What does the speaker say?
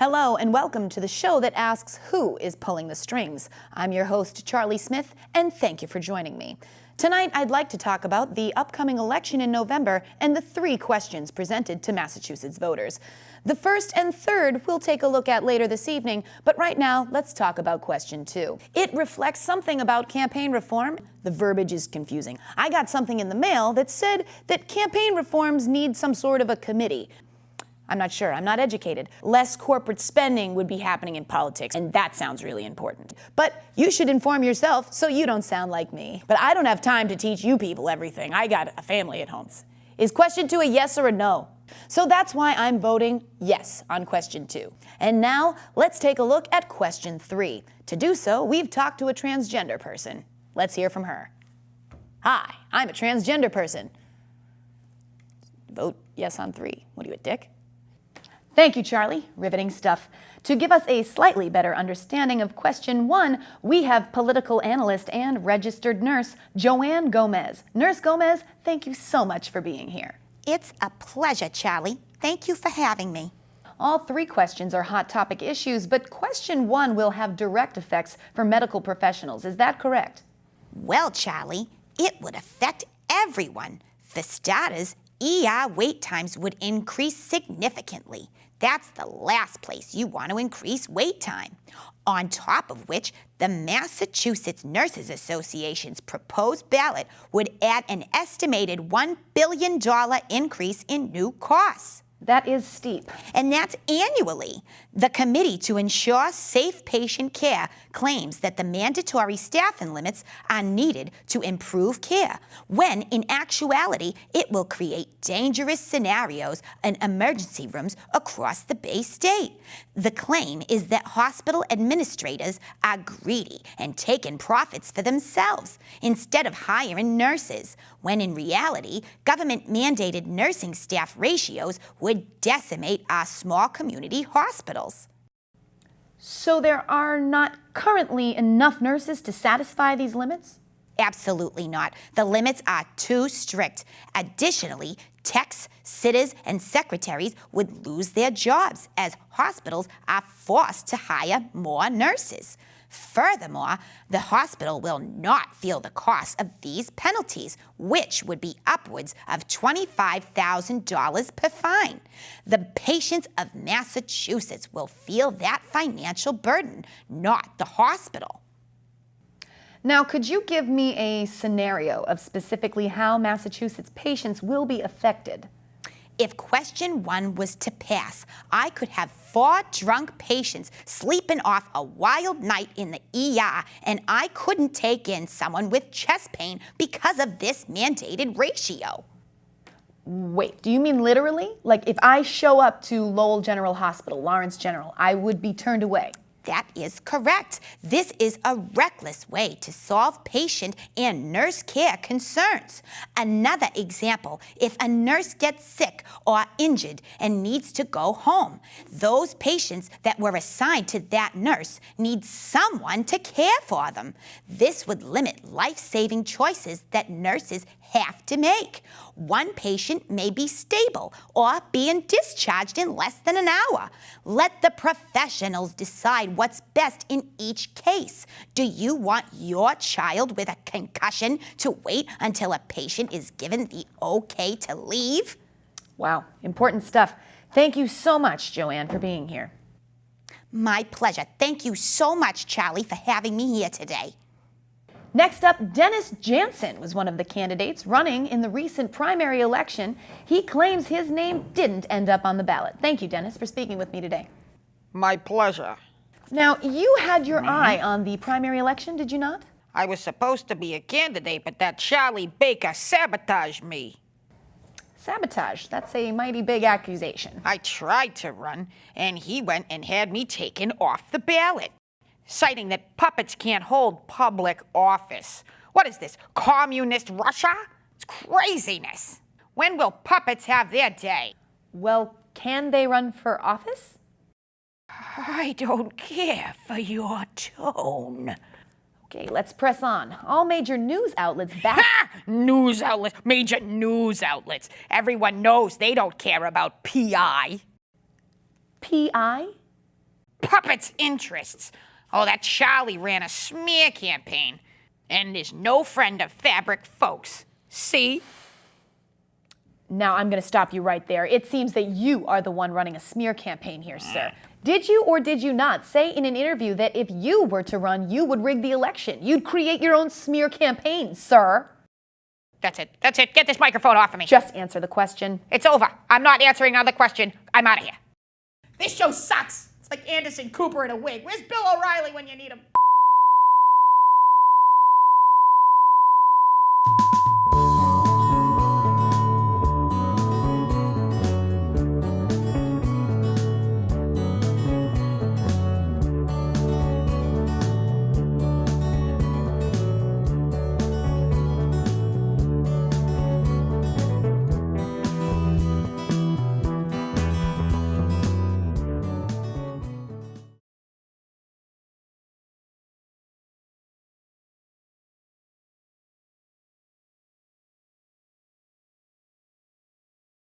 Hello and welcome to the show that asks who is pulling the strings. I'm your host, Charlie Smith, and thank you for joining me. Tonight, I'd like to talk about the upcoming election in November and the 3 questions presented to Massachusetts voters. The first and third we'll take a look at later this evening, but right now, let's talk about question 2. It reflects something about campaign reform. The verbiage is confusing. I got something in the mail that said that campaign reforms need some sort of a committee. I'm not sure, I'm not educated. Less corporate spending would be happening in politics, and that sounds really important. But you should inform yourself so you don't sound like me. But I don't have time to teach you people everything. I got a family at home. Is question 2 a yes or a no? So that's why I'm voting yes on question 2. And now, let's take a look at question 3. To do so, we've talked to a transgender person. Let's hear from her. Hi, I'm a transgender person. Vote yes on 3. What are you, a dick? Thank you, Charlie. Riveting stuff. To give us a slightly better understanding of question 1, we have political analyst and registered nurse Joanne Gomez. Nurse Gomez, thank you so much for being here. It's a pleasure, Charlie. Thank you for having me. All 3 questions are hot topic issues, but question 1 will have direct effects for medical professionals. Is that correct? Well, Charlie, it would affect everyone. For starters, ER wait times would increase significantly. That's the last place you want to increase wait time. On top of which, the Massachusetts Nurses Association's proposed ballot would add an estimated $1 billion increase in new costs. That is steep. And that's annually. The Committee to Ensure Safe Patient Care claims that the mandatory staffing limits are needed to improve care, when in actuality it will create dangerous scenarios in emergency rooms across the Bay State. The claim is that hospital administrators are greedy and taking profits for themselves instead of hiring nurses, when in reality, government-mandated nursing staff ratios would decimate our small community hospitals. So there are not currently enough nurses to satisfy these limits? Absolutely not. The limits are too strict. Additionally, techs, sitters, and secretaries would lose their jobs as hospitals are forced to hire more nurses. Furthermore, the hospital will not feel the cost of these penalties, which would be upwards of $25,000 per fine. The patients of Massachusetts will feel that financial burden, not the hospital. Now, could you give me a scenario of specifically how Massachusetts patients will be affected? If question 1 was to pass, I could have 4 drunk patients sleeping off a wild night in the ER, and I couldn't take in someone with chest pain because of this mandated ratio. Wait, do you mean literally? Like if I show up to Lowell General Hospital, Lawrence General, I would be turned away? That is correct. This is a reckless way to solve patient and nurse care concerns. Another example, if a nurse gets sick or injured and needs to go home, those patients that were assigned to that nurse need someone to care for them. This would limit life-saving choices that nurses have to make. One patient may be stable or being discharged in less than an hour. Let the professionals decide what's best in each case. Do you want your child with a concussion to wait until a patient is given the okay to leave? Wow, important stuff. Thank you so much, Joanne, for being here. My pleasure. Thank you so much, Charlie, for having me here today. Next up, Dennis Jansen was one of the candidates running in the recent primary election. He claims his name didn't end up on the ballot. Thank you, Dennis, for speaking with me today. My pleasure. Now, you had your eye on the primary election, did you not? I was supposed to be a candidate, but that Charlie Baker sabotaged me. Sabotage, that's a mighty big accusation. I tried to run, and he went and had me taken off the ballot, citing that puppets can't hold public office. What is this, communist Russia? It's craziness. When will puppets have their day? Well, can they run for office? I don't care for your tone. Okay, let's press on. All major news outlets back... News outlets, major news outlets. Everyone knows they don't care about PI. PI? puppets' interests. Oh, that Charlie ran a smear campaign and is no friend of fabric folks. See? Now I'm going to stop you right there. It seems that you are the one running a smear campaign here, sir. Did you or did you not say in an interview that if you were to run, you would rig the election? You'd create your own smear campaign, sir. That's it. That's it. Get this microphone off of me. Just answer the question. It's over. I'm not answering another question. I'm out of here. This show sucks. It's like Anderson Cooper in a wig. Where's Bill O'Reilly when you need him?